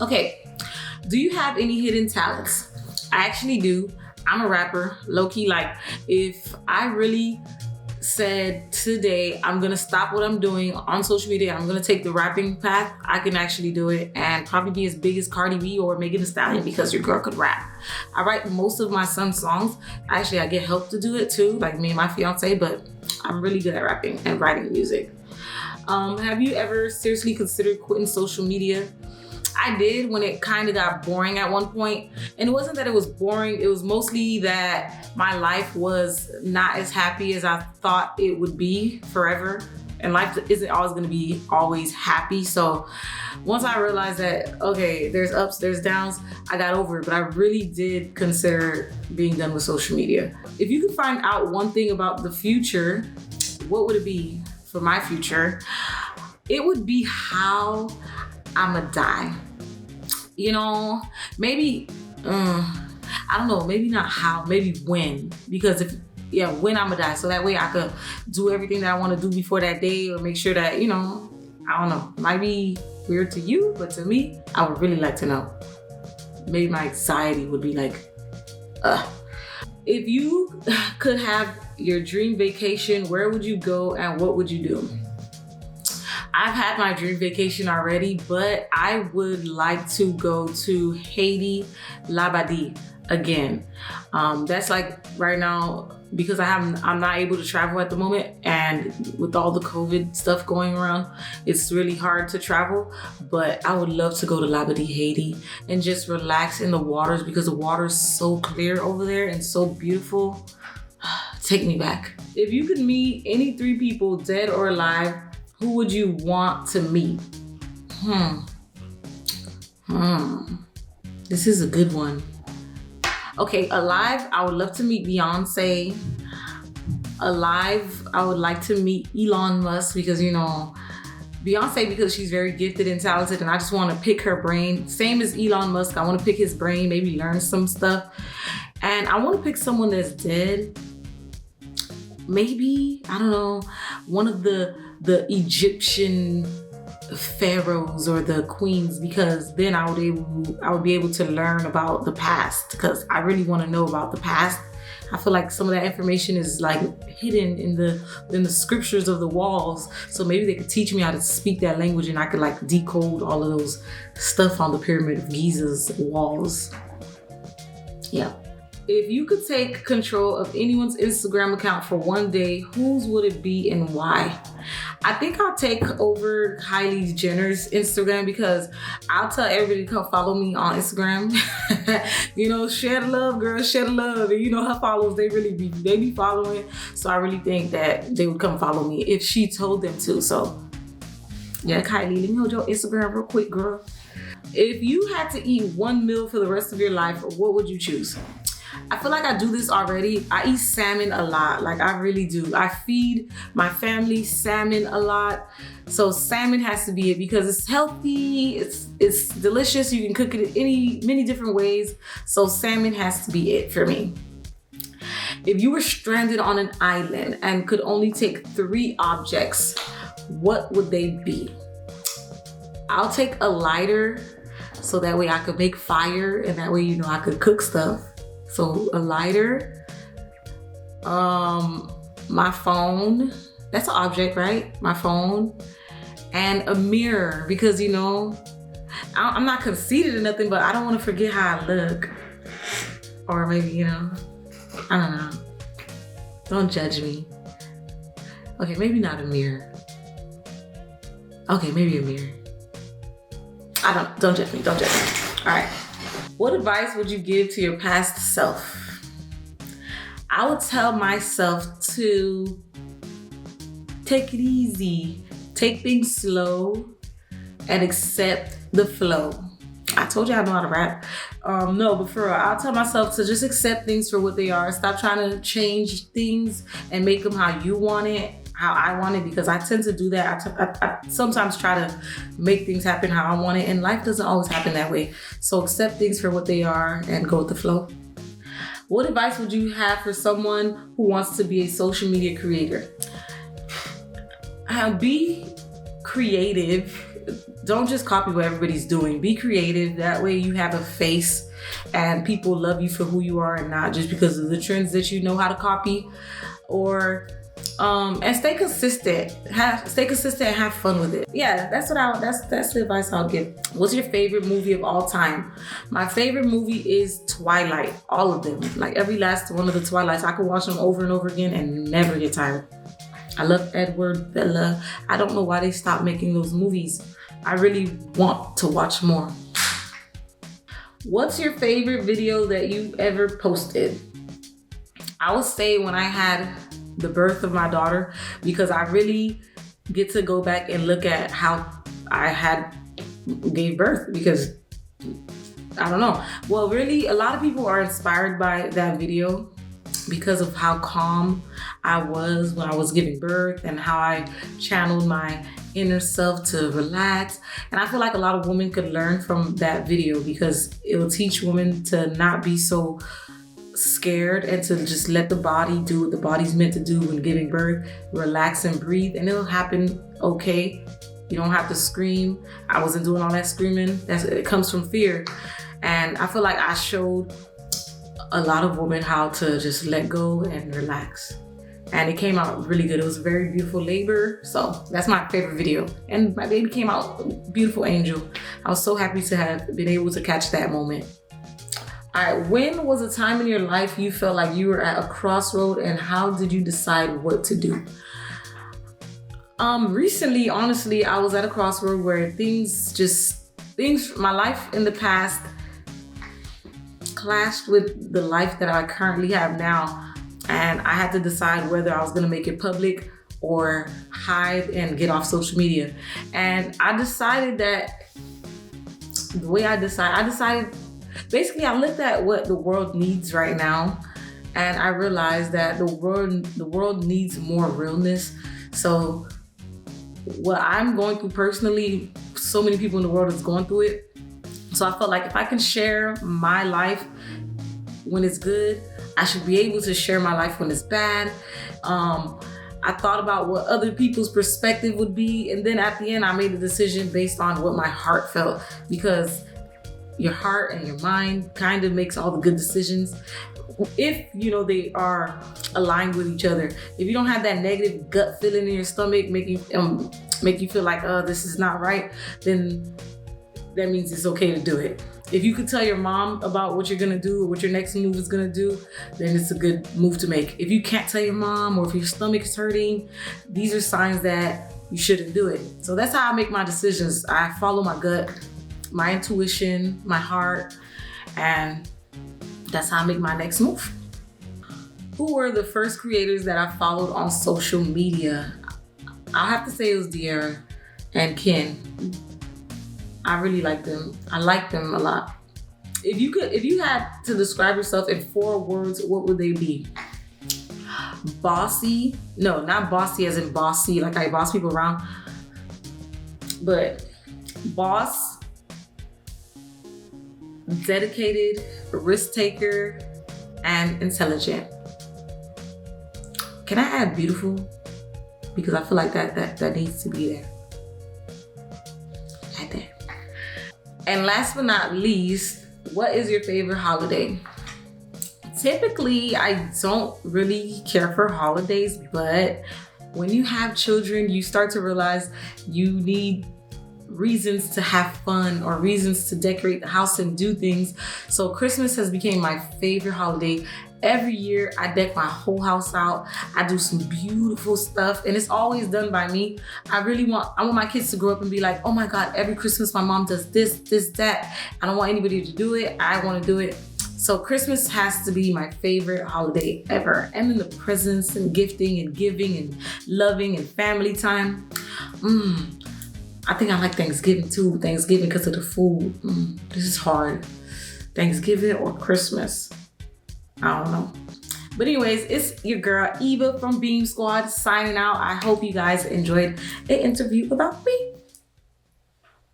Okay, do you have any hidden talents? I actually do. I'm a rapper, low-key. Like, if I really said today I'm gonna stop what I'm doing on social media, I'm gonna take the rapping path, I can actually do it and probably be as big as Cardi B or Megan Thee Stallion because your girl could rap. I write most of my son's songs. Actually, I get help to do it too, like me and my fiance, but I'm really good at rapping and writing music. Have you ever seriously considered quitting social media? I did when it kind of got boring at one point. And it wasn't that it was boring, it was mostly that my life was not as happy as I thought it would be forever. And life isn't always gonna be always happy. So once I realized that, okay, there's ups, there's downs, I got over it. But I really did consider being done with social media. If you could find out one thing about the future, what would it be for my future? It would be how I'ma die. You know, maybe, I don't know, maybe not how, maybe when. Because when I'ma die. So that way I could do everything that I wanna do before that day, or make sure that, I don't know, it might be weird to you, but to me, I would really like to know. Maybe my anxiety would be like, If you could have your dream vacation, where would you go and what would you do? I've had my dream vacation already, but I would like to go to Haiti, Labadie again. That's like right now, because I'm not able to travel at the moment, and with all the COVID stuff going around, it's really hard to travel. But I would love to go to Labadie, Haiti, and just relax in the waters because the water is so clear over there and so beautiful. Take me back. If you could meet any 3 people, dead or alive, who would you want to meet? This is a good one. Okay, alive, I would love to meet Beyonce. Alive, I would like to meet Elon Musk because, Beyonce, because she's very gifted and talented, and I just want to pick her brain. Same as Elon Musk, I want to pick his brain, maybe learn some stuff. And I want to pick someone that's dead. Maybe, I don't know, one of the Egyptian pharaohs or the queens, because then I would be able to learn about the past, because I really want to know about the past. I feel like some of that information is like hidden in the scriptures of the walls. So maybe they could teach me how to speak that language and I could like decode all of those stuff on the Pyramid of Giza's walls. Yeah. If you could take control of anyone's Instagram account for one day, whose would it be and why? I think I'll take over Kylie Jenner's Instagram because I'll tell everybody to come follow me on Instagram. Share the love, girl, share the love. And her followers, they be following. So I really think that they would come follow me if she told them to. So yeah, Kylie, let me hold your Instagram real quick, girl. If you had to eat one meal for the rest of your life, what would you choose? I feel like I do this already. I eat salmon a lot, like I really do. I feed my family salmon a lot. So salmon has to be it because it's healthy, it's delicious. You can cook it in many different ways. So salmon has to be it for me. If you were stranded on an island and could only take 3 objects, what would they be? I'll take a lighter so that way I could make fire and that way, I could cook stuff. So a lighter, my phone, that's an object, right? My phone, and a mirror because, I'm not conceited or nothing, but I don't want to forget how I look. Or maybe, I don't know. Don't judge me. Okay, maybe not a mirror. Okay, maybe a mirror. Don't judge me, don't judge me. All right. What advice would you give to your past self? I would tell myself to take it easy, take things slow, and accept the flow. I told you I know how to rap. No, but for real, I'll tell myself to just accept things for what they are. Stop trying to change things and make them how you want it, how I want it, because I tend to do that. I sometimes try to make things happen how I want it, and life doesn't always happen that way. So accept things for what they are and go with the flow. What advice would you have for someone who wants to be a social media creator? Be creative. don't just copy what everybody's doing. Be creative. That way you have a face and people love you for who you are and not just because of the trends that you know how to copy. Or and stay consistent. Stay consistent and have fun with it. Yeah, that's the advice I'll give. What's your favorite movie of all time? My favorite movie is Twilight. All of them. Like every last one of the Twilights. I could watch them over and over again and never get tired. I love Edward, Bella. I don't know why they stopped making those movies. I really want to watch more. What's your favorite video that you ever posted? I would say when I had the birth of my daughter, because I really get to go back and look at how I gave birth, because I don't know. Well, really, a lot of people are inspired by that video because of how calm I was when I was giving birth and how I channeled my inner self to relax. And I feel like a lot of women could learn from that video because it will teach women to not be so scared and to just let the body do what the body's meant to do when giving birth. Relax and breathe, and it'll happen okay. You don't have to scream. I wasn't doing all that screaming. It comes from fear. And I feel like I showed a lot of women how to just let go and relax. And it came out really good. It was a very beautiful labor. So that's my favorite video. And my baby came out a beautiful angel. I was so happy to have been able to catch that moment. All right, when was a time in your life you felt like you were at a crossroad, and how did you decide what to do? Recently, honestly, I was at a crossroad where my life in the past clashed with the life that I currently have now. And I had to decide whether I was gonna make it public or hide and get off social media. And I decided that basically I looked at what the world needs right now, and I realized that the world needs more realness. So what I'm going through personally, so many people in the world is going through it. So I felt like if I can share my life when it's good, I should be able to share my life when it's bad. I thought about what other people's perspective would be, and then at the end I made a decision based on what my heart felt, because your heart and your mind kind of makes all the good decisions if they are aligned with each other. If you don't have that negative gut feeling in your stomach make you feel like, oh, this is not right, then that means it's okay to do it. If you could tell your mom about what you're gonna do or what your next move is gonna do, then it's a good move to make. If you can't tell your mom, or if your stomach is hurting, these are signs that you shouldn't do it. So that's how I make my decisions. I follow my gut, my intuition, my heart, and that's how I make my next move. Who were the first creators that I followed on social media? I'll have to say it was De'Ara and Ken. I really like them. I like them a lot. If you had to describe yourself in 4 words, what would they be? Bossy. No, not bossy as in bossy, like I boss people around. But boss, dedicated, risk taker, and intelligent. Can I add beautiful? Because I feel like that needs to be there. Add that. And last but not least, what is your favorite holiday? Typically, I don't really care for holidays, but when you have children, you start to realize you need reasons to have fun or reasons to decorate the house and do things. So Christmas has become my favorite holiday. Every year I deck my whole house out. I do some beautiful stuff, and it's always done by me. I want my kids to grow up and be like, oh my God, every Christmas my mom does this, that. I don't want anybody to do it. I want to do it. So Christmas has to be my favorite holiday ever. And then the presents and gifting and giving and loving and family time. I think I like Thanksgiving too. Thanksgiving because of the food. This is hard. Thanksgiving or Christmas. I don't know. But anyways, it's your girl Eva from B.E.A.M Squad signing out. I hope you guys enjoyed the interview about me.